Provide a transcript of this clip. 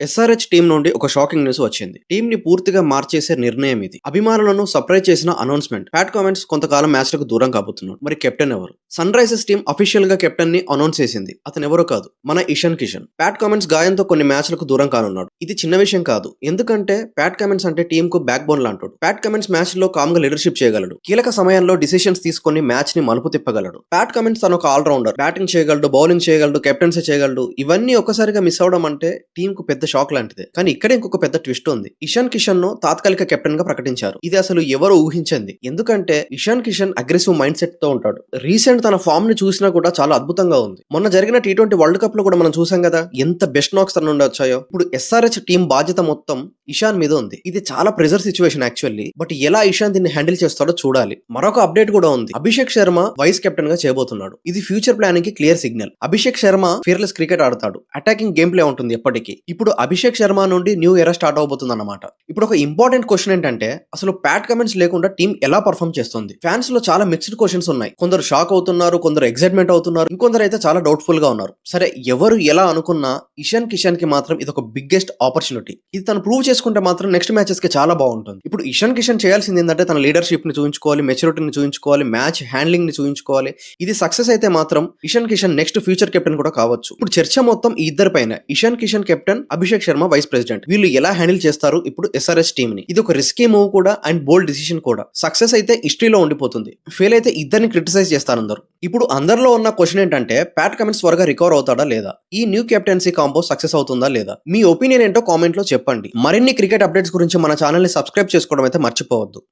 SRH team నుండి ఒక shocking news వచ్చింది. టీం ని పూర్తిగా మార్చేసే నిర్ణయం ఇది. అభిమానులను సర్ప్రైజ్ చేసిన అనౌన్స్మెంట్. ప్యాట్ కామెంట్స్ కొంతకాలం మ్యాచ్ లకు దూరం కాబోతున్నాడు. మరి కెప్టెన్ ఎవరు? సన్ రైజర్స్ టీం అఫీషియల్ గా కెప్టెన్ ని అనౌన్స్ చేసింది. అతను ఎవరో కాదు, మన ఇషాన్ కిషన్. ప్యాట్ కామెంట్స్ గాయంతో కొన్ని మ్యాచ్లకు దూరం కానున్నాడు. ఇది చిన్న విషయం కాదు, ఎందుకంటే ప్యాట్ కామెంట్స్ అంటే టీం కు బ్యాక్ బోన్ లాంటాడు. ప్యాట్ కామెంట్స్ మ్యాచ్ లో కామ్ గా లీడర్షిప్ చేయగలడు. కీలక సమయంలో డిసిషన్స్ తీసుకొని మ్యాచ్ ని మలుపు తిప్పగలడు. ప్యాట్ కామెంట్స్ తన ఒక ఆల్రౌండర్. బ్యాటింగ్ చేయగలడు, బౌలింగ్ చేయగలడు, కెప్టెన్సీ చేయగలడు. ఇవన్నీ ఒక్కసారిగా మిస్ అవడం అంటే టీం కు పెద్ద షాక్ లాంటిదే. కానీ ఇక్కడ ఇంకొక పెద్ద ట్విస్ట్ ఉంది. ఇషాన్ కిషన్ ను తాత్కాలిక కెప్టెన్ గా ప్రకటించారు. ఇది అసలు ఎవరు ఊహించింది. ఎందుకంటే Ishan Kishan aggressive mind set తో ఉంటాడు. రీసెంట్ తన ఫామ్ ని చూసినా కూడా చాలా అద్భుతంగా ఉంది. మొన్న జరిగిన T20 వరల్డ్ కప్ లో కూడా మనం చూసాం కదా, ఎంత బెస్ట్ నాక్స్ తన నుండి వచ్చాయో. ఇప్పుడు ఎస్ఆర్హెచ్ టీం బాధ్యత మొత్తం ఇషాన్ మీద ఉంది. ఇది చాలా ప్రెజర్ సిచ్యువేషన్ యాక్చువల్లీ. బట్ ఎలా ఇషాన్ దీన్ని హ్యాండిల్ చేస్తాడో చూడాలి. మరొక అప్డేట్ కూడా ఉంది. అభిషేక్ శర్మ వైస్ కెప్టెన్ గా చేయబోతున్నాడు. ఇది ఫ్యూచర్ ప్లానింగ్ కి clear signal. Abhishek Sharma fearless cricket ఆడతాడు. అటాకింగ్ గేమ్ ప్లే ఉంటుంది ఎప్పటికీ. ఇప్పుడు అభిషేక్ శర్మ నుండి న్యూ ఎరా స్టార్ట్ అవబోతుంది అన్నమాట. ఇప్పుడు ఒక ఇంపార్టెంట్ క్వశ్చన్ ఏంటంటే, అసలు ప్యాట్ కమెంట్స్ లేకుండా టీం ఎలా పర్ఫార్మ్ చేస్తుంది? ఫ్యాన్స్ లో చాలా మిక్స్డ్ క్వశ్చన్స్ ఉన్నాయి. కొందరు షాక్ అవుతున్నారు, కొందరు ఎక్సైట్మెంట్ అవుతున్నారు, ఇంకొందరు అయితే చాలా డౌట్ఫుల్ గా ఉన్నారు. సరే, ఎవరు ఎలా అనుకున్నా ఇషాన్ కిషన్ కి మాత్రం ఇది ఒక బిగ్గెస్ట్ ఆపర్చునిటీ. ఇది తను ప్రూవ్ చేసుకుంటే మాత్రం నెక్స్ట్ మ్యాచెస్ కి చాలా బాగుంటుంది. ఇప్పుడు ఇషాన్ కిషన్ చేయాల్సింది ఏంటంటే తన లీడర్షిప్ ని చూపించుకోవాలి, మెచ్యూరిటీని చూపించుకోవాలి, మ్యాచ్ హ్యాండ్లింగ్ ని చూపించుకోవాలి. ఇది సక్సెస్ అయితే మాత్రం Ishan Kishan next future captain కూడా కావచ్చు. ఇప్పుడు చర్చ మొత్తం ఈ ఇద్దరు పైన. Ishan Kishan captain, Abhishek Sharma vice president. వీళ్ళు ఎలా హ్యాండిల్ చేస్తారు ఇప్పుడు ఎస్ఆర్హెచ్ టీమ్ ని? ఇది ఒక రిస్కీ మూవ్ కూడా అండ్ బోల్డ్ డిసిషన్ కూడా. సక్సెస్ అయితే హిస్టరీలో ఉండిపోతుంది, ఫెయిల్ అయితే ఇద్దరిని క్రిటిసైజ్ చేస్తారు అందరూ. ఇప్పుడు అందరిలో ఉన్న క్వశ్చన్ ఏంటంటే, ప్యాట్ కమెంట్స్ త్వరగా రికవర్ అవుతాడా లేదా? ఈ న్యూ కెప్టెన్సీ కాంబో సక్సెస్ అవుతుందా లేదా? మీ ఒపీనియన్ ఏంటో కామెంట్ లో చెప్పండి. మరిన్ని క్రికెట్ అప్డేట్స్ గురించి మన ఛానల్ ని సబ్స్క్రైబ్ చేసుకోవడం అయితే మర్చిపోవద్దు.